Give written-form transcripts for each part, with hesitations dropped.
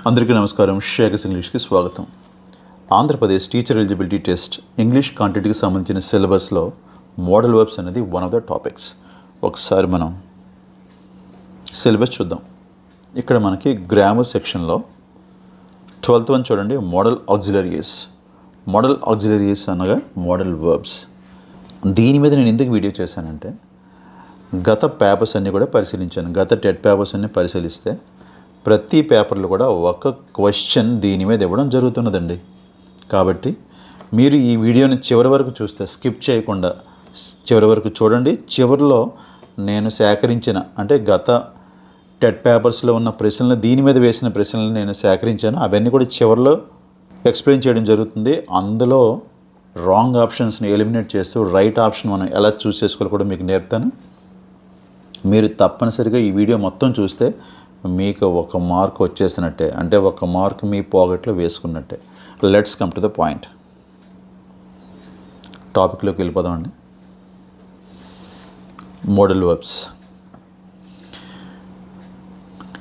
అందరికీ నమస్కారం. షేగస్ ఇంగ్లీష్కి స్వాగతం. Andhra Pradesh teacher eligibility test English కాంటెంట్కి సంబంధించిన సిలబస్లో మోడల్ వర్బ్స్ అనేది వన్ ఆఫ్ ద టాపిక్స్. ఒకసారి మనం సిలబస్ చూద్దాం. ఇక్కడ మనకి గ్రామర్ సెక్షన్లో 12th వన్ చూడండి, మోడల్ ఆక్సిలరీస్. మోడల్ ఆక్సిలరీస్ అనగా మోడల్ వర్బ్స్. దీని మీద నేను ఎందుకు వీడియో చేశానంటే, గత పేపర్స్ అన్నీ కూడా పరిశీలించాను. గత టెట్ పేపర్స్ అన్నీ పరిశీలిస్తే ప్రతి పేపర్లో కూడా ఒక క్వశ్చన్ దీని మీద ఇవ్వడం జరుగుతున్నదండి. కాబట్టి మీరు ఈ వీడియోని చివరి వరకు చూస్తే, స్కిప్ చేయకుండా చివరి వరకు చూడండి. చివరిలో నేను సేకరించిన, అంటే గత టెట్ పేపర్స్లో ఉన్న ప్రశ్నలు, దీని మీద వేసిన ప్రశ్నలు నేను సేకరించాను. అవన్నీ కూడా చివరిలో ఎక్స్ప్లెయిన్ చేయడం జరుగుతుంది. అందులో రాంగ్ ఆప్షన్స్ని ఎలిమినేట్ చేస్తూ రైట్ ఆప్షన్ మనం ఎలా చూస్ చేసుకోవాలో కూడా మీకు నేర్పుతాను. మీరు తప్పనిసరిగా ఈ వీడియో మొత్తం చూస్తే మీకు ఒక మార్క్ వచ్చేసినట్టే, అంటే ఒక మార్క్ మీ పాకెట్లో వేసుకున్నట్టే. Let's come to the point. టాపిక్లోకి వెళ్ళిపోదామండి. మోడల్ వర్బ్స్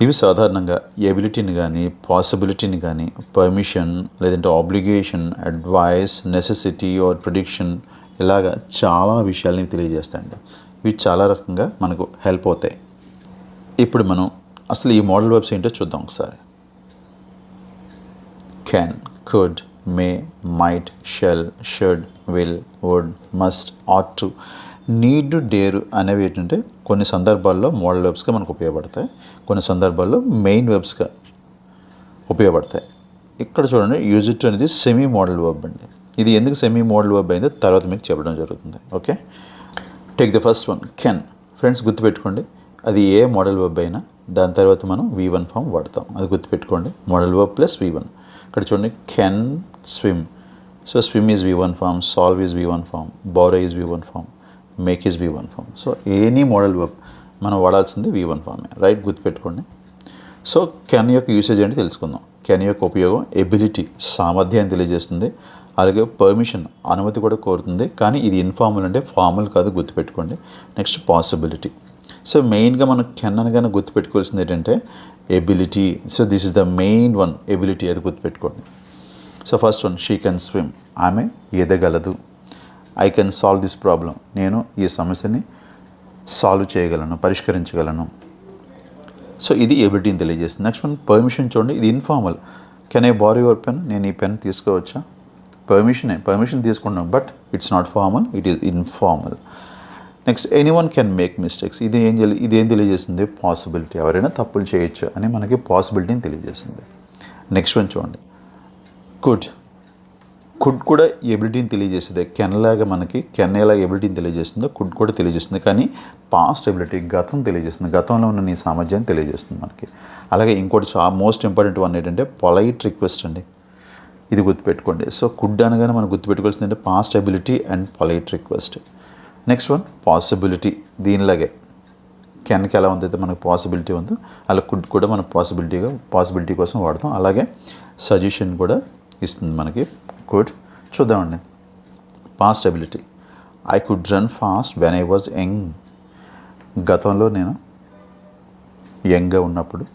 ఇవి సాధారణంగా ఎబిలిటీని కానీ, పాసిబిలిటీని కానీ, పర్మిషన్, లేదంటే obligation, advice, necessity or prediction, ఇలాగా చాలా విషయాలని తెలియజేస్తాయండి. ఇవి చాలా రకంగా మనకు హెల్ప్ అవుతాయి. ఇప్పుడు మనం అసలు ఈ మోడల్ వర్బ్స్ ఏంటో చూద్దాం ఒకసారి. Can, could, may, might, shall, should, will, would, must, ought to, need, dare అనేవి ఏంటంటే కొన్ని సందర్భాల్లో మోడల్ వర్బ్స్గా మనకు ఉపయోగపడతాయి, కొన్ని సందర్భాల్లో మెయిన్ వర్బ్స్గా ఉపయోగపడతాయి. ఇక్కడ చూడండి, యూజ్ ఇట్ అనేది సెమీ మోడల్ వర్బ్ అండి. ఇది ఎందుకు సెమీ మోడల్ వర్బ్ అయిందో తర్వాత మీకు చెప్పడం జరుగుతుంది. Okay, take the first one, can. Friends గుర్తుపెట్టుకోండి, అది ఏ మోడల్ వర్బ్ అయినా దాని తర్వాత మనం V1 ఫామ్ వాడతాం. అది గుర్తుపెట్టుకోండి, మోడల్ వర్బ్ ప్లస్ V1. ఇక్కడ చూడండి, can swim. So swim is V1 form, solve is V1 form, borrow is V1 form, make is V1 form. So any modal verb మనం వాడాల్సింది V1 ఫామే, రైట్? గుర్తుపెట్టుకోండి. So can యొక్క usage ఏంటి తెలుసుకుందాం. Can యొక్క ఉపయోగం ఎబిలిటీ, సామర్థ్యాన్ని తెలియజేస్తుంది. అలాగే పర్మిషన్, అనుమతి కూడా కోరుతుంది. కానీ ఇది ఇన్ఫార్మల్, అంటే ఫార్మల్ కాదు, గుర్తుపెట్టుకోండి. Next possibility. సో మెయిన్గా మనం కెన్ అనగానే గుర్తుపెట్టుకోవాల్సింది ఏంటంటే ability. So this is the main one, ability, అది గుర్తుపెట్టుకోండి. So first one, she can swim, ఆమె ఈదగలదు. I can solve this problem, నేను ఈ సమస్యని సాల్వ్ చేయగలను, పరిష్కరించగలను. సో ఇది ఎబిలిటీని తెలియజేస్తుంది. Next one, permission. చూడండి, ఇది informal. Can I borrow your pen, నేను ఈ పెన్ తీసుకోవచ్చా? పర్మిషన్ తీసుకుంటాం, but it's not formal, it is informal. Next, anyone can make mistakes. ఇదేం తెలియజేస్తుంది? పాసిబిలిటీ, ఎవరైనా తప్పులు చేయొచ్చు అని మనకి పాసిబిలిటీని తెలియజేస్తుంది. నెక్స్ట్ వన్ చూడండి, కుడ్ కూడా ఎబిలిటీని తెలియజేస్తుంది. కెన్ ఎలా ఎబిలిటీని తెలియజేస్తుందో కుడ్ కూడా తెలియజేస్తుంది. కానీ పాస్ట్ ఎబిలిటీ, గతం తెలియజేస్తుంది. గతంలో ఉన్న నీ సామర్థ్యాన్ని తెలియజేస్తుంది మనకి. అలాగే ఇంకోటి మోస్ట్ ఇంపార్టెంట్ వన్ ఏంటంటే పొలైట్ రిక్వెస్ట్ అండి. ఇది గుర్తుపెట్టుకోండి. సో కుడ్ అనగానే మనం గుర్తుపెట్టుకోవాల్సింది అంటే past ability and polite request. Next one, possibility. దీనిలాగే కెన్కి ఎలా ఉందైతే మనకు పాసిబిలిటీ ఉందో, అలా కుడ్ కూడా మనం పాసిబిలిటీ కోసం వాడతాం. అలాగే సజెషన్ కూడా ఇస్తుంది మనకి కుడ్. చూద్దామండి, past ability. I could run fast when I was young. గతంలో నేను యంగ్గా ఉన్నప్పుడు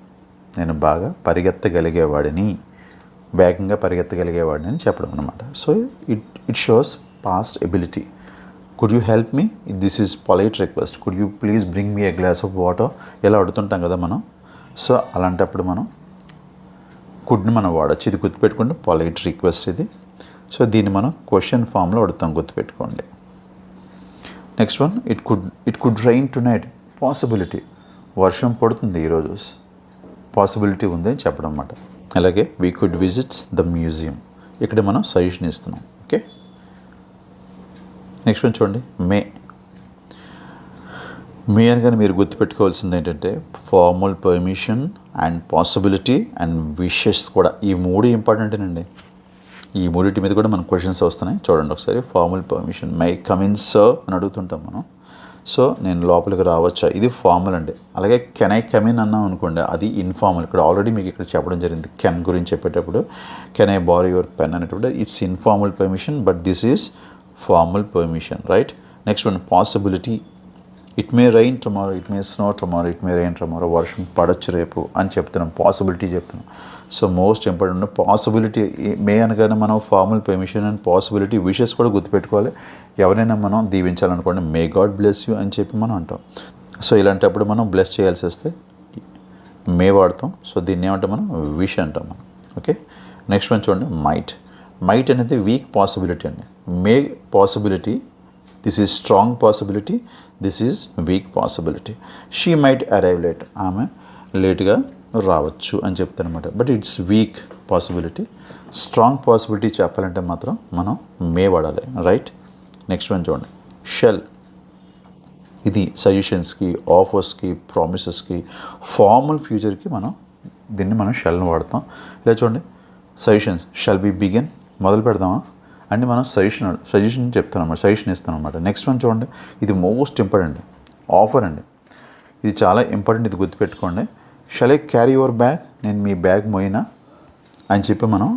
నేను బాగా పరిగెత్తగలిగేవాడిని, వేగంగా పరిగెత్తగలిగేవాడిని అని చెప్పడం అనమాట. So it shows past ability. Could you help me, this is polite request. Could you please bring me a glass of water, ఇలా అడుగుతుంటాం కదా మనం. సో అలాంటప్పుడు మనం కుడ్ని మనం వాడచ్చు. ఇది గుర్తుపెట్టుకోండి, పొలైట్ రిక్వెస్ట్ ఇది. సో దీన్ని మనం క్వశ్చన్ ఫామ్లో అడుగుతాం, గుర్తుపెట్టుకోండి. Next one, it could rain to night. Possibility, వర్షం పడుతుంది ఈరోజు, పాసిబిలిటీ ఉంది అని చెప్పడం అన్నమాట. అలాగే we could visit the museum. ఇక్కడ మనం సజెషన్ ఇస్తున్నాం. ఓకే, నెక్స్ట్ వన్ చూడండి, మే అనగానే మీరు గుర్తుపెట్టుకోవాల్సింది ఏంటంటే formal, permission and possibility and wishes కూడా. ఈ మూడు ఇంపార్టెంటేనండి. ఈ మూడింటి మీద కూడా మనకు క్వశ్చన్స్ వస్తున్నాయి. చూడండి ఒకసారి. Formal, permission, my come in sir అని అడుగుతుంటాం మనం. సో నేను లోపలికి రావచ్చా, ఇది ఫార్మల్ అండి. అలాగే కెన్ ఐ కమ్ ఇన్ అన్నాం అనుకోండి, అది ఇన్ఫార్మల్. ఇక్కడ ఆల్రెడీ మీకు ఇక్కడ చెప్పడం జరిగింది కెన్ గురించి చెప్పేటప్పుడు. Can I borrow your pen అనేటప్పుడు it's informal permission, but this is formal permission, right? Next one, possibility. It may rain tomorrow, it may snow tomorrow, it may rain tomorrow, వర్షం పడొచ్చు రేపు అని చెప్తున్నాం, పాసిబిలిటీ చెప్తున్నాం. So most important possibility. May అనగానే మనం formal permission and possibility wishes కూడా గుర్తుపెట్టుకోవాలి. ఎవరైనా మనం దీవించాలనుకోండి మే గాడ్ బ్లెస్ యూ అని చెప్పి మనం అంటాం. సో ఇలాంటప్పుడు మనం బ్లెస్ చేయాల్సి వస్తే మే వాడతాం. సో దీన్ని ఏమంటాం మనం విష్ అంటాం మనం. ఓకే, నెక్స్ట్ వన్ చూడండి మైట్. మైట్ అనేది వీక్ పాసిబిలిటీ అండి. May possibility, this is strong possibility, this is weak possibility. She might arrive late, ఆమె లేట్గా రావచ్చు అని చెప్తారనమాట. But it's weak possibility. Strong possibility చెప్పాలంటే మాత్రం మనం మే వాడాలి, రైట్. నెక్స్ట్ వన్ చూడండి షెల్. ఇది సజెషన్స్కి, ఆఫర్స్కి, ప్రామిసెస్కి, ఫార్మల్ ఫ్యూచర్కి దీన్ని మనం షెల్ని వాడతాం. ఇలా చూడండి సజెషన్స్, షెల్ బి బిగిన్, మొదలు పెడదామా అంటే మనం సజెషన్ చెప్తాం అన్నమాట, సజెషన్ ఇస్తాం అనమాట. నెక్స్ట్ వన్ చూడండి, ఇది మోస్ట్ ఇంపార్టెంట్ ఆఫర్ అండి. ఇది చాలా ఇంపార్టెంట్, ఇది గుర్తుపెట్టుకోండి. Shall I carry your bag, నేను మీ బ్యాగ్ మోయినా అని చెప్పి మనం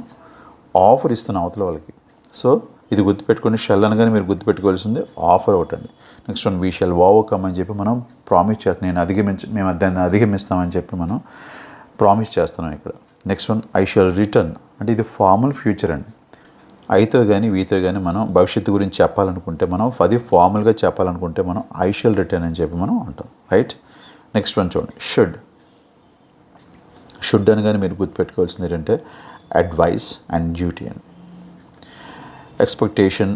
ఆఫర్ ఇస్తున్నాం అవతల వాళ్ళకి. సో ఇది గుర్తుపెట్టుకోండి. షెల్ అనగానే మీరు గుర్తుపెట్టుకోవాల్సింది ఆఫర్ ఒకటి అండి. Next one we shall overcome అని చెప్పి మనం ప్రామిస్ చేస్తాం, మేము దాన్ని అధిగమిస్తామని చెప్పి మనం ప్రామిస్ చేస్తున్నాం ఇక్కడ. Next one I shall return, అంటే ఇది ఫార్మల్ ఫ్యూచర్ అండి. ఐతో కానీ వీతో కానీ మనం భవిష్యత్తు గురించి చెప్పాలనుకుంటే మనం అది ఫార్మల్గా చెప్పాలనుకుంటే మనం ఐ షెల్ రిటర్న్ అని చెప్పి మనం అంటాం, రైట్. నెక్స్ట్ వన్ చూడండి షుడ్. షుడ్ అని కానీ మీరు గుర్తుపెట్టుకోవాల్సింది ఏంటంటే అడ్వైస్ అండ్ డ్యూటీ అని. ఎక్స్పెక్టేషన్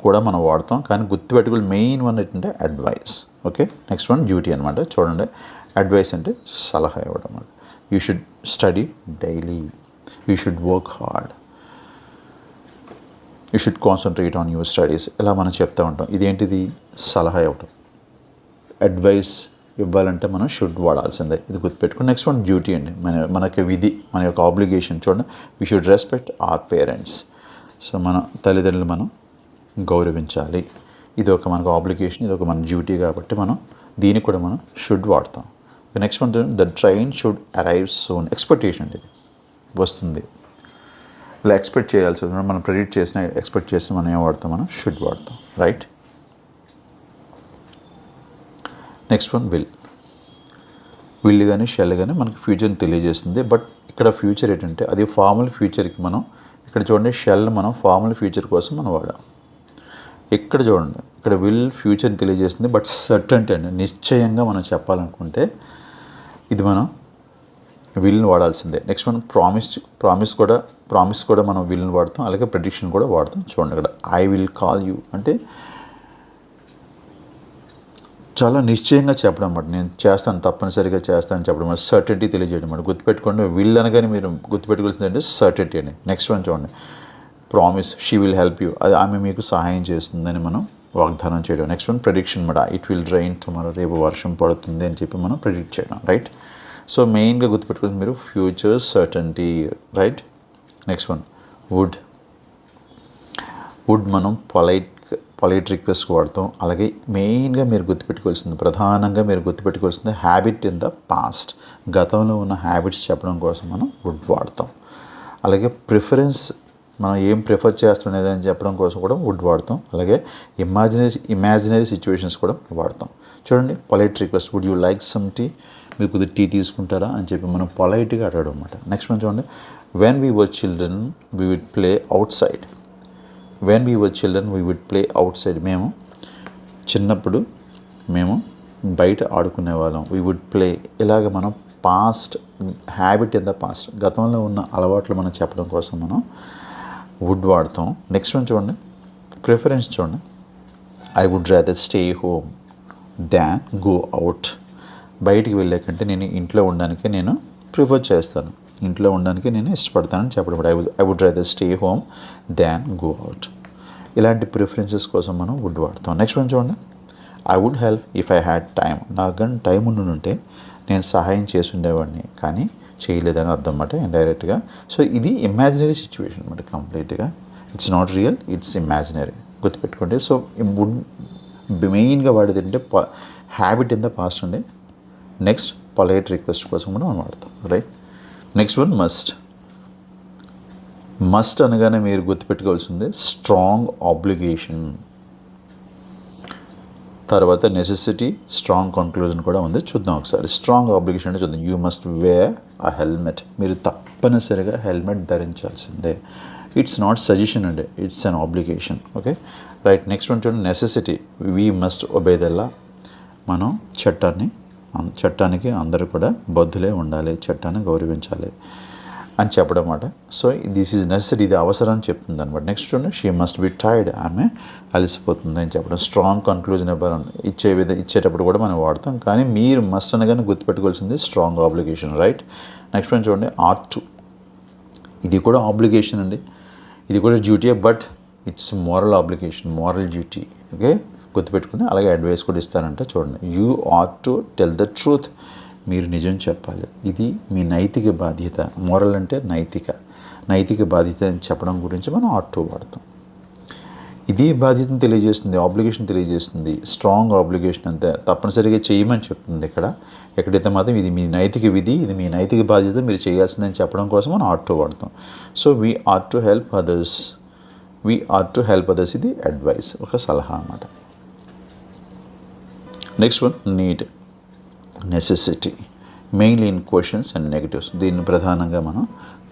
కూడా మనం వాడతాం, కానీ గుర్తుపెట్టుకోవాలి మెయిన్ వన్ ఏంటంటే advice. Okay, next one duty అనమాట. చూడండి అడ్వైస్ అంటే సలహా ఇవ్వడం అన్నమాట. You should study daily, you should work hard, you should concentrate on your studies, ఇలా మనం చెప్తూ ఉంటాం. ఇదేంటిది సలహా ఇవ్వడం. అడ్వైస్ ఇవ్వాలంటే మనం షుడ్ వాడాల్సిందే, ఇది గుర్తుపెట్టుకుని. నెక్స్ట్ వన్ డ్యూటీ అండి, మనకి విధి, మన యొక్క ఆబ్లిగేషన్. చూడండి we should respect our parents. So మన తల్లిదండ్రులు మనం గౌరవించాలి, ఇది ఒక మనకు ఆబ్లిగేషన్, ఇది ఒక మన డ్యూటీ కాబట్టి మనం దీనికి కూడా మనం షుడ్ వాడతాం. Next one the train should arrive soon. Expectation అండి, ఇది వస్తుంది, ఇలా ఎక్స్పెక్ట్ చేయాల్సి వస్తుంది. మనం ప్రెడిక్ట్ చేసిన ఎక్స్పెక్ట్ చేసిన మనం ఏం వాడతాం, మనం షుడ్ వాడతాం, రైట్. నెక్స్ట్ వన్ విల్ కానీ షెల్ కానీ మనకి ఫ్యూచర్ని తెలియజేస్తుంది. బట్ ఇక్కడ ఫ్యూచర్ ఏంటంటే అది ఫార్మల్ ఫ్యూచర్కి మనం ఇక్కడ చూడండి షెల్ మనం ఫార్మల్ ఫ్యూచర్ కోసం మనం వాడాం. ఇక్కడ చూడండి ఇక్కడ విల్ ఫ్యూచర్ని తెలియజేస్తుంది, బట్ సర్టెంటీ అండి, నిశ్చయంగా మనం చెప్పాలనుకుంటే ఇది మనం విల్ని వాడాల్సిందే. నెక్స్ట్ మనం ప్రామిస్ కూడా మనం విల్ని వాడతాం, అలాగే ప్రెడిక్షన్ కూడా వాడతాం. చూడండి ఇక్కడ ఐ విల్ కాల్ యూ అంటే చాలా నిశ్చయంగా చెప్పడం అన్నమాట, నేను చేస్తాను, తప్పనిసరిగా చేస్తాను చెప్పడం అన్నమాట, సర్టెంటీ తెలియజేయడం అన్నమాట. గుర్తుపెట్టుకోండి విల్ అనగానే మీరు గుర్తుపెట్టుకోవాల్సింది అంటే సర్టెంటీ అండి. నెక్స్ట్ వన్ చూడండి promise, she will help you, అది ఆమె మీకు సహాయం చేస్తుందని మనం వాగ్దానం చేయడం. నెక్స్ట్ వన్ ప్రెడిక్షన్ అన్నమాట, ఇట్ విల్ రైన్ టుమారో, రేపు వర్షం పడుతుంది అని చెప్పి మనం ప్రెడిక్ట్ చేయడం, రైట్. సో మెయిన్గా గుర్తుపెట్టుకుని మీరు future certainty, right. Next one would మనం పొలైట్ రిక్వెస్ట్ వాడతాం. అలాగే మెయిన్గా మీరు గుర్తుపెట్టుకోవాల్సింది, ప్రధానంగా మీరు గుర్తుపెట్టుకోవాల్సింది హ్యాబిట్ ఇన్ ద పాస్ట్, గతంలో ఉన్న హ్యాబిట్స్ చెప్పడం కోసం మనం వుడ్ వాడతాం. అలాగే ప్రిఫరెన్స్, మనం ఏం ప్రిఫర్ చేస్తాం అని చెప్పడం కోసం కూడా వుడ్ వాడతాం. అలాగే ఇమాజినరీ సిచ్యువేషన్స్ కూడా వాడతాం. చూడండి polite request, would you like some tea, మీరు కొద్దిగా టీ తీసుకుంటారా అని చెప్పి మనం పొలైట్గా అడగడం అనమాట. నెక్స్ట్ మనం చూడండి when we were children we would play outside. When we were children we would play outside, మేము చిన్నప్పుడు మేము బయట ఆడుకునే వాళ్ళం. వీ వుడ్ ప్లే, ఇలాగ మనం past habit in the past, గతంలో ఉన్న అలవాట్లు మనం చెప్పడం కోసం మనం వుడ్ వాడతాం. నెక్స్ట్ వన్ చూడండి ప్రిఫరెన్స్. చూడండి I would rather stay home than go out. బయటికి వెళ్ళే కంటే నేను ఇంట్లో ఉండడానికి నేను ప్రిఫర్ చేస్తాను, ఇంట్లో ఉండడానికి నేను ఇష్టపడతానని చెప్పడం. I would rather stay home than go out. ఇలాంటి ప్రిఫరెన్సెస్ కోసం మనం వుడ్ వాడతాం. నెక్స్ట్ వన్ చూడండి I would help if I had time. నాకు కానీ టైం ఉంటే నేను సహాయం చేసి ఉండేవాడిని, కానీ చేయలేదని అర్థం అన్నమాట ఇండైరెక్ట్గా. సో ఇది ఇమాజినరీ సిచ్యువేషన్ అన్నమాట కంప్లీట్గా, it's not real, it's imaginary, గుర్తుపెట్టుకోండి. సో వుడ్ మెయిన్గా వాడేది అంటే హ్యాబిట్ ఇన్ ద పాస్ట్ అండి. నెక్స్ట్ పొలైట్ రిక్వెస్ట్ కోసం కూడా మనం వాడతాం, రైట్. నెక్స్ట్ వన్ మస్ట్ అనగానే మీరు గుర్తుపెట్టుకోవాల్సింది స్ట్రాంగ్ ఆబ్లిగేషన్. తర్వాత నెసెసిటీ, స్ట్రాంగ్ కంక్లూజన్ కూడా ఉంది. చూద్దాం ఒకసారి. స్ట్రాంగ్ ఆబ్లిగేషన్ అంటే చూద్దాం. You must wear a helmet. మీరు తప్పనిసరిగా హెల్మెట్ ధరించాల్సిందే. ఇట్స్ నాట్ సజెషన్ అండి, it's an obligation. Okay right. Next one చూడండి, necessity. We must obey the law. మనం చట్టానికి అందరూ కూడా బద్దులే ఉండాలి, చట్టాన్ని గౌరవించాలి అని చెప్పడం అన్నమాట. సో దిస్ ఈజ్ నెసెసరీ, ఇది అవసరం అని చెప్తుంది అనమాట. నెక్స్ట్ చూడండి, షీ మస్ట్ బి టైర్డ్. ఆమె అలసిపోతుంది అని చెప్పడం. స్ట్రాంగ్ కన్క్లూజన్ ఇచ్చేటప్పుడు కూడా మనం వాడతాం, కానీ మీరు మస్ట్ అనగానే గుర్తుపెట్టుకోవాల్సింది strong obligation. Right. Next one చూడండి, ఆట్ టు. ఇది కూడా ఆబ్లిగేషన్ అండి, ఇది కూడా duty, but it's moral obligation, moral duty. Okay గుర్తుపెట్టుకుని అలాగే అడ్వైస్ కూడా ఇస్తారంటే చూడండి, you ought to tell the truth. మీరు నిజం చెప్పాలి, ఇది మీ నైతిక బాధ్యత. మోరల్ అంటే నైతిక బాధ్యత అని చెప్పడం గురించి మనం ఆట్ టు వాడతాం. ఇది బాధ్యతను తెలియజేస్తుంది, ఆబ్లిగేషన్ తెలియజేస్తుంది. స్ట్రాంగ్ ఆబ్లిగేషన్ అంతే, తప్పనిసరిగా చేయమని చెప్తుంది. ఎక్కడైతే మాత్రం ఇది మీ నైతిక విధి, ఇది మీ నైతిక బాధ్యత, మీరు చేయాల్సిందని చెప్పడం కోసం మనం ఆట్ టు వాడతాం. So we ought to help others, ఇది అడ్వైస్, ఒక సలహా అన్నమాట. Next one, need, necessity, mainly in questions and negatives. దీన్ని ప్రధానంగా మనం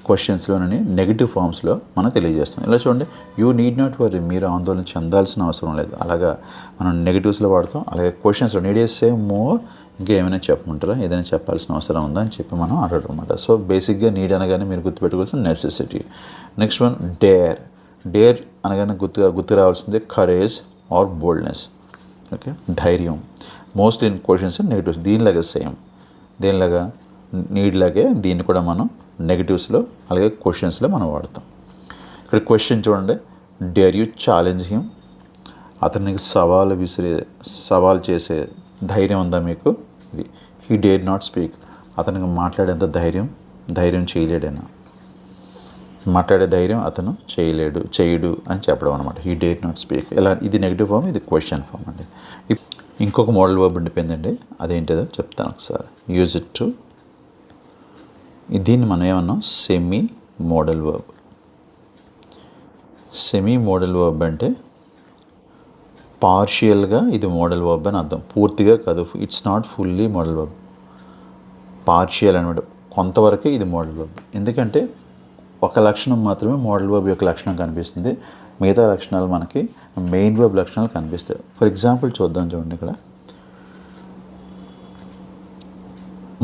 క్వశ్చన్స్లోని నెగిటివ్ ఫామ్స్లో మనం తెలియజేస్తాం. ఇలా చూడండి, యూ నీడ్ నాట్ వరీ. మీరు ఆందోళన చెందాల్సిన అవసరం లేదు. అలాగా మనం నెగిటివ్స్లో వాడతాం. అలాగే క్వశ్చన్స్లో నీడ్ సే మోర్, ఇంకా ఏమైనా చెప్పమంటారా, ఏదైనా చెప్పాల్సిన అవసరం ఉందా అని చెప్పి మనం అడగడం అనమాట. సో బేసిక్గా నీడ్ అనగానే మీరు గుర్తుపెట్టుకోవాల్సిన నెసెసిటీ. నెక్స్ట్ వన్, డేర్ అనగానే గుర్తు రావాల్సిందే కరేజ్ ఆర్ బోల్డ్నెస్. ఓకే ధైర్యం. Mostly in questions and negatives. దీనిలాగా సేమ్, దీనిలాగా నీడ్ లాగే దీన్ని కూడా మనం నెగిటివ్స్లో అలాగే క్వశ్చన్స్లో మనం వాడతాం. ఇక్కడ క్వశ్చన్ చూడండి, డేర్ యూ ఛాలెంజ్ హిమ్. అతనికి సవాల్ చేసే ధైర్యం ఉందా మీకు? ఇది హీ డేర్ నాట్ స్పీక్. అతనికి మాట్లాడేంత ధైర్యం చేయలేడైనా, మాట్లాడే ధైర్యం అతను చేయడు అని చెప్పడం అనమాట. He dare not speak. ఇలా ఇది నెగిటివ్ ఫామ్, ఇది క్వశ్చన్ ఫామ్ అండి. ఇంకొక మోడల్ వర్బ్ ఉండిపోయిందండి, అదేంటిదో చెప్తాను ఒకసారి. Use it to. దీన్ని మనం ఏమన్నాం, semi modal verb. Semi modal verb అంటే పార్షియల్గా ఇది మోడల్ వర్బ్ అని అర్థం, పూర్తిగా కాదు. It's not fully modal verb, partial అనమాట. కొంతవరకే ఇది మోడల్ వర్బ్. ఎందుకంటే ఒక లక్షణం మాత్రమే మోడల్ వర్బ్ యొక్క లక్షణం కనిపిస్తుంది, మిగతా లక్షణాలు మనకి మెయిన్ వర్బ్ లక్షణాలు కనిపిస్తాయి. ఫర్ ఎగ్జాంపుల్ చూద్దాం చూడండి. ఇక్కడ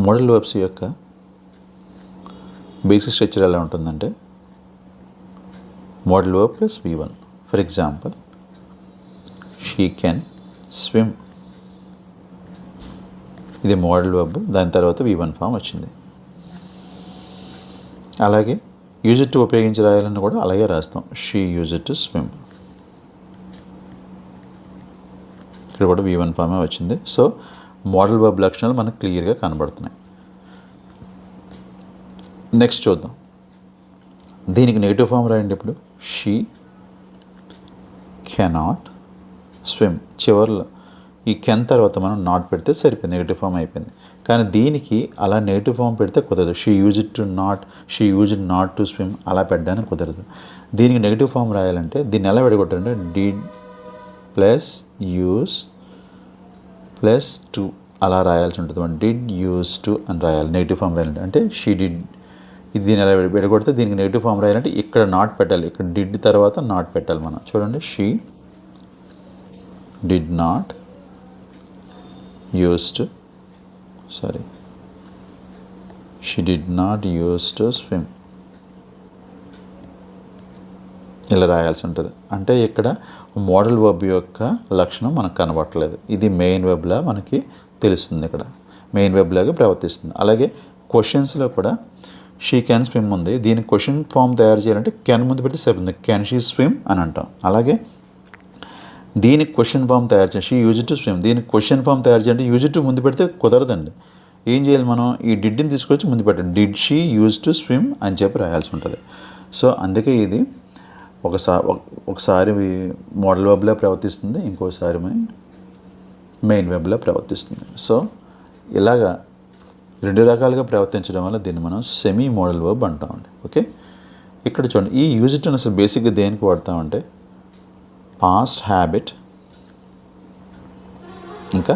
మోడల్ వర్బ్స్ యొక్క బేసిక్ స్ట్రక్చర్ ఎలా ఉంటుందంటే model verb plus V1. For example, she can swim. ఇది మోడల్ వర్బ్, దాని తర్వాత V1 ఫామ్ వచ్చింది. అలాగే యూజ్ ఇట్ టు ఉపయోగించి రాయాలని కూడా అలాగే రాస్తాం, she use it to swim. ఇక్కడ కూడా V1 ఫామే వచ్చింది. సో మోడల్ వర్బ్ లక్షణాలు మనకు క్లియర్గా కనబడుతున్నాయి. నెక్స్ట్ చూద్దాం, దీనికి నెగిటివ్ ఫామ్ రాయండి. ఇప్పుడు షీ కెనాట్ స్విమ్. చివర్లో ఈ కెన్ తర్వాత మనం నాట్ పెడితే సరిపోయింది, నెగిటివ్ ఫామ్ అయిపోయింది. కానీ దీనికి అలా నెగిటివ్ ఫామ్ పెడితే కుదరదు. She used not to swim అలా పెట్టడానికి కుదరదు. దీనికి నెగిటివ్ ఫామ్ రాయాలంటే దీన్ని ఎలా విడగొట్టాలంటే did plus use plus to అలా రాయాల్సి ఉంటుంది. డిడ్ యూజ్ టు అని రాయాలి నెగిటివ్ ఫామ్ రాయాలంటే. అంటే షీ డిడ్, ఇది దీన్ని ఎలా విడగొడితే దీనికి నెగిటివ్ ఫామ్ రాయాలంటే ఇక్కడ నాట్ పెట్టాలి, ఇక్కడ డిడ్ తర్వాత నాట్ పెట్టాలి మనం. చూడండి, she did not she did not use to swim. ఇలా రాయాల్సి ఉంటుంది. అంటే ఇక్కడ మోడల్ వర్బ్ యొక్క లక్షణం మనకు కనబడట్లేదు, ఇది మెయిన్ వెబ్లా మనకి తెలుస్తుంది, ఇక్కడ మెయిన్ వెబ్ లాగా ప్రవర్తిస్తుంది. అలాగే క్వశ్చన్స్లో కూడా షీ క్యాన్ స్విమ్ ఉంది, దీనికి క్వశ్చన్ ఫామ్ తయారు చేయాలంటే క్యాన్ ముందు పెడితే సరిపోతుంది, క్యాన్ షీ స్విమ్ అని అంటాం. అలాగే దీనికి క్వశ్చన్ ఫామ్ తయారు చేయాలి, షీ యూజ్ టు స్విమ్, దీనికి క్వశ్చన్ ఫామ్ తయారు చేయాలంటే యూజ్ టు ముందు పెడితే కుదరదండి. ఏం చేయాలి మనం, ఈ డిడ్ని తీసుకొచ్చి ముందు పెట్టండి, did she use to swim అని చెప్పి రాయాల్సి ఉంటుంది. సో అందుకే ఇది ఒకసారి మోడల్ వెబ్లో ప్రవర్తిస్తుంది, ఇంకోసారి మెయిన్ వెబ్లో ప్రవర్తిస్తుంది. సో ఇలాగా రెండు రకాలుగా ప్రవర్తించడం వల్ల దీన్ని మనం సెమీ మోడల్ వెబ్ అంటామండి. ఓకే, ఇక్కడ చూడండి, ఈ యూజ్ ఇట్ అసలు బేసిక్గా దేనికి వాడతామంటే పాస్ట్ హ్యాబిట్ ఇంకా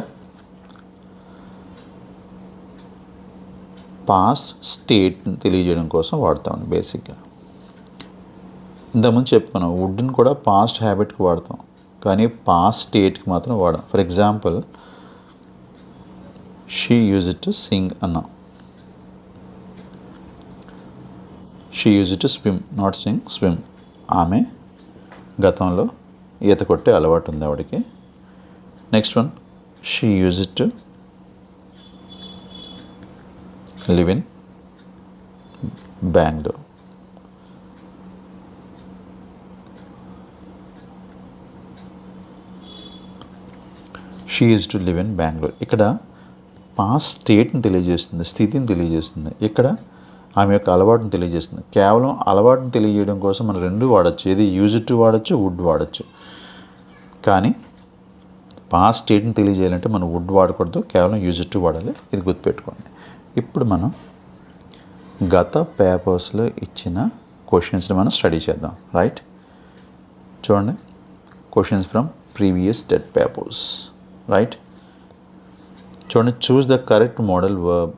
పాస్ట్ స్టేట్ని తెలియజేయడం కోసం వాడతామండి బేసిక్గా. ఇంతకుముందు చెప్పుకున్నాం వుడ్ని కూడా పాస్ట్ హ్యాబిట్కి వాడతాం, కానీ పాస్ట్ స్టేట్కి మాత్రం వాడడం. For example she use it to sing అన్నాం. She use it to swim, not sing, swim. ఆమె గతంలో ఈత కొట్టే అలవాటు ఉంది ఆవిడకి. Next one, she use it to live in Bengaluru. She use to live in Bengaluru. ఇక్కడ పాస్ట్ స్టేట్ని తెలియజేస్తుంది, స్థితిని తెలియజేస్తుంది. ఇక్కడ ఆమె యొక్క అలవాటుని తెలియజేస్తుంది. కేవలం అలవాటుని తెలియజేయడం కోసం మనం రెండు వాడచ్చు, ఏది యూజ్ టు వాడచ్చు, వుడ్ వాడచ్చు. కానీ పాస్ట్ స్టేట్ని తెలియజేయాలంటే మనం వుడ్ వాడకూడదు, కేవలం యూజ్ టు వాడాలి. ఇది గుర్తుపెట్టుకోండి. ఇప్పుడు మనం గత పేపర్స్లో ఇచ్చిన క్వశ్చన్స్ని మనం స్టడీ చేద్దాం. రైట్, చూడండి, క్వశ్చన్స్ ఫ్రమ్ ప్రీవియస్ డెట్ పేపర్స్. రైట్, చూడండి, choose the correct modal verb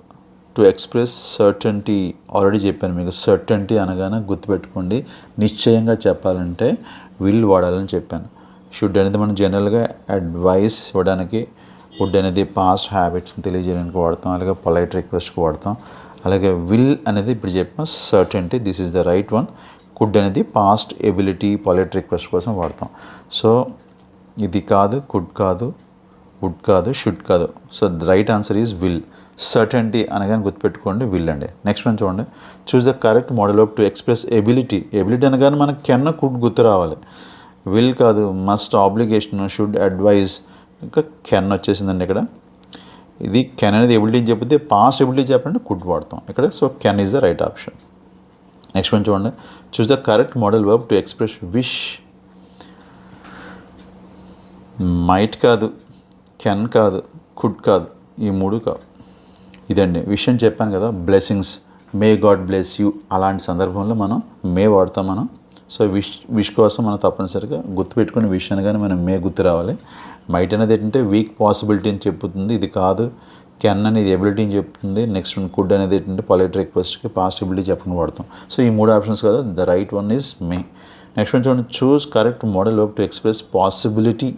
to express certainty. Already చెప్పాను మీకు, సర్టన్టీ అనగానే గుర్తుపెట్టుకోండి, నిశ్చయంగా చెప్పాలంటే విల్ వాడాలని చెప్పాను. షుడ్ అనేది మనం జనరల్గా అడ్వైస్ ఇవ్వడానికి, వుడ్ అనేది పాస్ట్ హ్యాబిట్స్ని తెలియజేయడానికి వాడతాం, అలాగే పొలైట్ రిక్వెస్ట్కి వాడతాం. అలాగే విల్ అనేది ఇప్పుడు చెప్పిన certainty, this is the right one. Could అనేది పాస్ట్ ఎబిలిటీ, పొలైట్ రిక్వెస్ట్ కోసం వాడతాం. సో ఇది కాదు, కుడ్ కాదు, వుడ్ కాదు, షుడ్ కాదు. So the right answer is will. Certainty అనగానే గుర్తుపెట్టుకోండి విల్ అండి. నెక్స్ట్ వన్ చూడండి, choose the correct model off to express ability. Ability అనగానే మనకు కెన్, కుడ్ గుర్తు రావాలి. విల్ కాదు, మస్ట్, ఆబ్లిగేషన్, షుడ్, అడ్వైజ్, ఇంకా కెన్ వచ్చేసిందండి ఇక్కడ. ఇది కెన్ అనేది ఎబిలిటీ చెప్తే, పాస్ట్ ఎబిలిటీ చెప్పండి కుడ్ వాడతాం ఇక్కడ. So can is the right option. Next one చూడండి, choose the correct modal verb to express wish. Might కాదు, కెన్ కాదు, కుడ్ కాదు, ఈ మూడు కాదు. ఇదండి విషయం చెప్పాను కదా, blessings, may God bless you, అలాంటి సందర్భంలో మనం మే వాడతాం మనం. సో విష్ కోసం మనం తప్పనిసరిగా గుర్తుపెట్టుకునే విష్ అనగానే మనం మే గుర్తు రావాలి. మైట్ అనేది ఏంటంటే వీక్ పాసిబిలిటీ అని చెప్తుంది, ఇది కాదు. కెన్ అనేది ఎబిలిటీ అని చెప్తుంది. నెక్స్ట్ వన్ కుడ్ అనేది ఏంటంటే పొలైట్ రిక్వెస్ట్కి పాస్ట్ ఎబిలిటీ చెప్పని వాడతాం. సో ఈ మూడు ఆప్షన్స్ కదా, the right one is may. Next one చూడండి, choose correct modal verb to express possibility.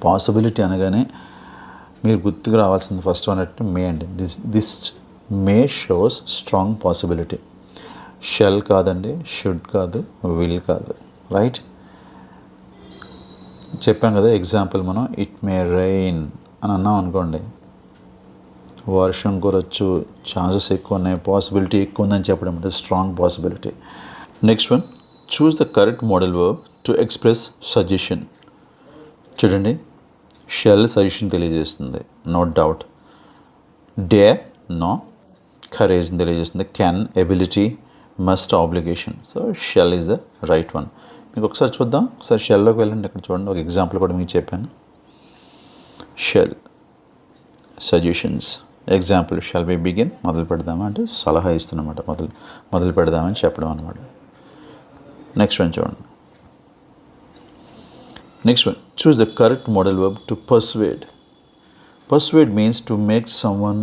Possibility అనగానే మీరు గుర్తుకు రావాల్సింది ఫస్ట్ వన్ అంటే మే అండి. This may shows strong possibility. Shall కాదండి, షుడ్ కాదు, విల్ కాదు. రైట్, చెప్పాం కదా ఎగ్జాంపుల్ మనం, ఇట్ మే రెయిన్ అని అన్నాం అనుకోండి, వర్షం కురొచ్చు, ఛాన్సెస్ ఎక్కువ ఉన్నాయి, పాసిబిలిటీ ఎక్కువ ఉందని చెప్పడం అంటే strong possibility. Next one, choose the correct modal verb to express suggestion. చూడండి, షెల్ సజెషన్ తెలియజేస్తుంది, నో డౌట్. Dare, no. కరేజ్ని తెలియజేస్తుంది. Can, ability. Must, obligation. So shall is the right one. మీకు ఒకసారి చూద్దాం, ఒకసారి షెల్లోకి వెళ్ళండి. ఇక్కడ చూడండి, ఒక ఎగ్జాంపుల్ కూడా మీకు చెప్పాను. Shall, suggestions. Example, shall we begin, మొదలు పెడదామా అంటే సలహా ఇస్తున్నమాట, మొదలు పెడదామని చెప్పడం అనమాట. నెక్స్ట్ వన్ చూడండి. Next one, choose the correct modal verb to persuade. Persuade means to make someone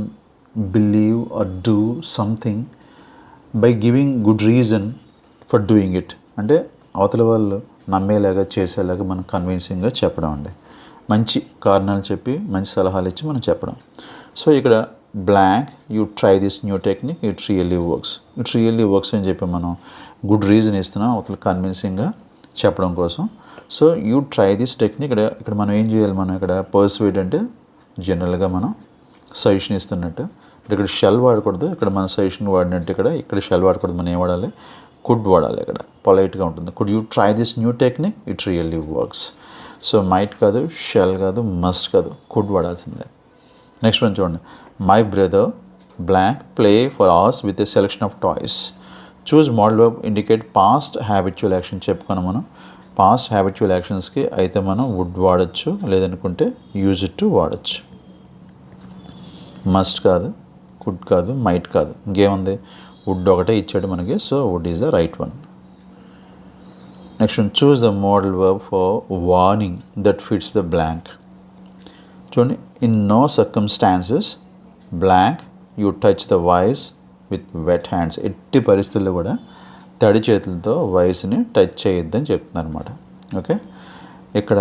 believe or do something by giving good reason for doing it. అంటే అవతల వాళ్ళు నమ్మేలాగా, చేసేలాగా మనం కన్విన్సింగ్గా చెప్పడం అండి. మంచి కారణాలు చెప్పి, మంచి సలహాలు ఇచ్చి మనం చెప్పడం. సో ఇక్కడ blank, you try this new technique, it really works. It really works అని చెప్పి మనం గుడ్ రీజన్ ఇస్తున్నాం అవతల కన్విన్సింగ్గా చెప్పడం కోసం. So you try this technique. ఇక్కడ మనం ఏం చేయాలి, మనం ఇక్కడ పర్సువేడ్ అంటే జనరల్గా మనం సజెషన్ ఇస్తున్నట్టు. ఇక్కడ షెల్ వాడకూడదు, ఇక్కడ మన సజెషన్ వాడినట్టు ఇక్కడ షెల్ వాడకూడదు, మనం ఏం వాడాలి, కుడ్ వాడాలి. ఇక్కడ పొలైట్గా ఉంటుంది. Could you try this new technique, it really works. So might కాదు, షెల్ కాదు, మస్ట్ కాదు, కుడ్ వాడాల్సిందే. నెక్స్ట్ వన్ చూడండి, my brother blank play for hours with a selection of toys. Choose model verb indicate past habitual action. చెప్పుకున్నాం మనం, past habitual యాక్షన్స్కి అయితే మనం would వాడచ్చు, లేదనుకుంటే యూజ్ ఇట్ టు వాడచ్చు. మస్ట్ కాదు, కుడ్ కాదు, మైట్ కాదు, ఇంకేముంది, వుడ్ ఒకటే ఇచ్చాడు మనకి. So would is the right one. Next one, choose the modal verb for warning that fits the blank. చూడండి, in no circumstances blank you touch the voice with wet hands. ఎట్టి పరిస్థితుల్లో కూడా తడి చేతులతో వాయిస్ని టచ్ చేయొద్దని చెప్తున్నారు అనమాట. ఓకే, ఇక్కడ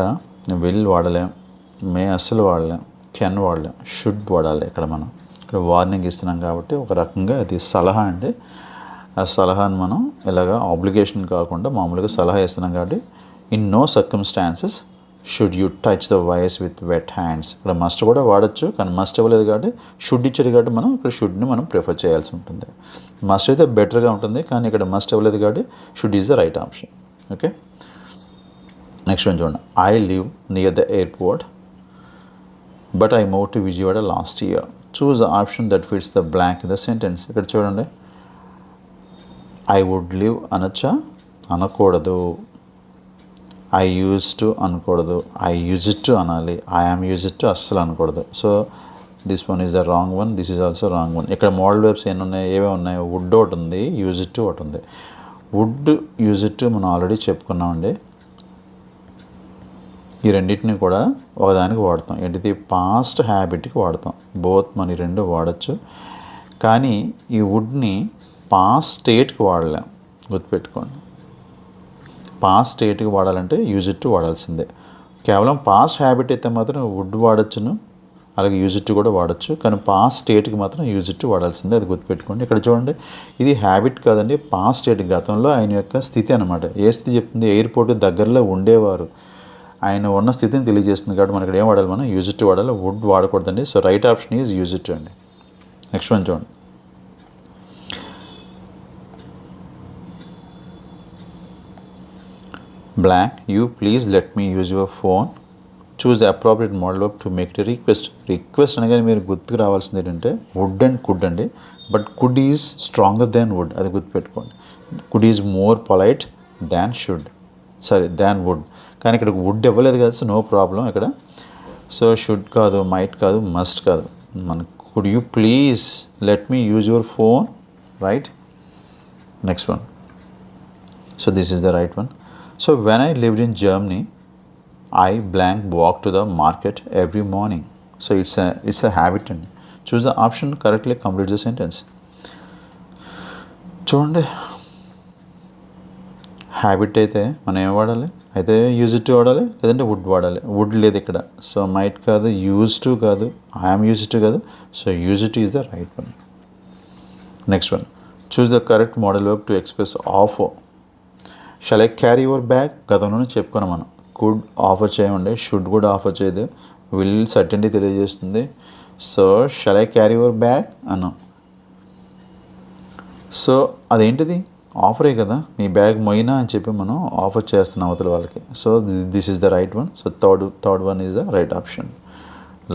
విల్ వాడలేం, మే అస్సలు వాడలేం, కెన్ వాడలేం, షుడ్ వాడాలి. ఇక్కడ వార్నింగ్ ఇస్తున్నాం కాబట్టి ఒక రకంగా అది సలహా అండి. ఆ సలహాని మనం ఇలాగా ఆబ్లిగేషన్ కాకుండా మామూలుగా సలహా ఇస్తున్నాం కాబట్టి in no circumstances should you touch the voice with wet hands. ఇక్కడ మస్ట్ కూడా వాడచ్చు, కానీ మస్ట్ ఇవ్వలేదు కాబట్టి షుడ్ ఇచ్చారు కాబట్టి మనం ఇక్కడ షుడ్ని మనం ప్రిఫర్ చేయాల్సి ఉంటుంది. మస్ట్ అయితే బెటర్గా ఉంటుంది, కానీ ఇక్కడ మస్ట్ ఇవ్వలేదు కాబట్టి should is the right option. Okay, next one చూడండి. I live near the airport but I move to Vijayawada last year. Choose the option that fits the blank in the sentence. ఇక్కడ చూడండి, ఐ వుడ్ లివ్ అనొచ్చా? అనకూడదు. I use to అనకూడదు, I use it to అనాలి. I am use it to అస్సలు అనకూడదు. So this one is the wrong one, this is also wrong one. ఇక్కడ model webs ఎన్ని ఉన్నాయి, ఏవే ఉన్నాయి? వుడ్ ఒకటి ఉంది, యూజ్ ఇట్ టు ఒకటి ఉంది. వుడ్, యూజ్ ఇట్ టు మనం ఆల్రెడీ చెప్పుకున్నామండి. ఈ రెండింటిని కూడా ఒకదానికి వాడతాం. ఏంటిది? పాస్ట్ హ్యాబిట్కి వాడతాం. బోత్ మన రెండు వాడచ్చు, కానీ ఈ వుడ్ని పాస్ట్ స్టేట్కి వాడలేం, గుర్తుపెట్టుకోండి. పాస్ట్ స్టేట్కి వాడాలంటే యూజ్ ఇట్ టు వాడాల్సిందే. కేవలం పాస్ట్ హ్యాబిట్ అయితే మాత్రం వుడ్ వాడచ్చును, అలాగే యూజ్ ఇట్ టు కూడా వాడచ్చు, కానీ పాస్ట్ స్టేట్కి మాత్రం యూజ్ ఇట్ టు వాడాల్సిందే. అది గుర్తుపెట్టుకోండి. ఇక్కడ చూడండి, ఇది హ్యాబిట్ కాదండి, పాస్ట్ స్టేట్. గతంలో ఆయన యొక్క స్థితి అనమాట. ఏ స్థితి చెప్తుంది? ఎయిర్పోర్ట్ దగ్గరలో ఉండేవారు, ఆయన ఉన్న స్థితిని తెలియజేస్తుంది. కాబట్టి మనకి ఏం వాడాలి? మనం యూజ్ ఇట్ టు వాడాలి, వుడ్ వాడకూడదండి. So right option is use it to అండి. నెక్స్ట్ వన్ చూడండి. Blank you please let me use your phone. Choose the appropriate modal verb to make the request. Request అనగానే మీరు గుర్తుకు రావాల్సింది ఏంటంటే would and could అండి. But could is stronger than would, అది గుర్తుపెట్టుకోండి. Could is more polite than should, than would. కానీ ఇక్కడ వుడ్ ఇవ్వలేదు కదా, సో నో ప్రాబ్లం ఇక్కడ. సో షుడ్ కాదు, మైట్ కాదు, మస్ట్ కాదు. మన could you please let me use your phone, right? Next one. So this is the right one. So when I lived in Germany I blank walk to the market every morning. So it's a habit అండి. Choose the option correctly complete the sentence. చూడండి, habit అయితే మనం ఏం వాడాలి? అయితే use it to వాడాలి, లేదంటే would వాడాలి. వుడ్ లేదు ఇక్కడ, సో మైట్ కాదు, యూజ్ టు కాదు, ఐఎమ్ యూజ్ టు కాదు. So use to is the right one. Next one. Choose the correct modal verb to express offer. Shall I carry your bag? గతంలోనే చెప్పుకున్నాం మనం. Could offer చేయండి, should కూడా offer చేయదు, will certainty తెలియజేస్తుంది. So shall I carry your bag అన్నాం. So అదేంటిది? ఆఫరే కదా, మీ బ్యాగ్ మొయినా అని చెప్పి మనం ఆఫర్ చేస్తున్నాం అవతల వాళ్ళకి. So this is the right one. So third one is the right option.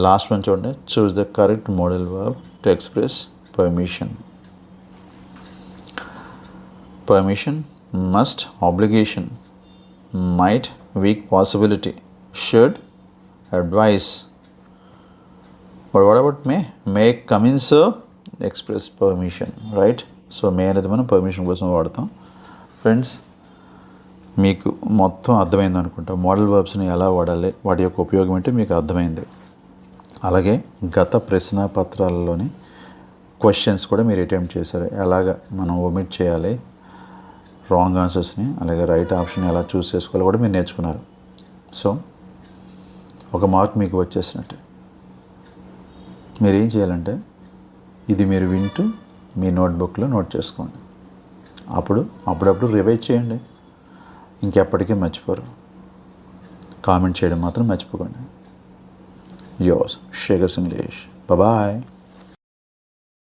Last one చూడండి. Choose the correct modal verb to express permission. Permission, must, obligation, might, weak possibility, should, advice. But what about may? May come in so express permission, right? So may అనేది మనం permission కోసం వాడతాం. Friends, మీకు మొత్తం అర్థమైంది అనుకుంటా. Model వర్బ్స్ని ఎలా వాడాలి, వాటి యొక్క ఉపయోగం ఏంటి మీకు అర్థమైంది. అలాగే గత ప్రశ్న పత్రాలలోని క్వశ్చన్స్ కూడా మీరు అటెంప్ట్ చేశారు. ఎలాగ మనం ఒమిట్ చేయాలి రాంగ్ ఆన్సర్స్ని, అలాగే రైట్ ఆప్షన్ ఎలా చూస్ చేసుకోవాలో కూడా మీరు నేర్చుకున్నారు. సో ఒక మార్క్ మీకు వచ్చేసినట్టే. మీరు ఏం చేయాలంటే ఇది మీరు వింటూ మీ నోట్బుక్లో నోట్ చేసుకోండి. అప్పుడప్పుడు రివైజ్ చేయండి, ఇంకెప్పటికీ మర్చిపోరు. కామెంట్ చేయడం మాత్రం మర్చిపోకండి. Yours Shekhar English. బాయ్.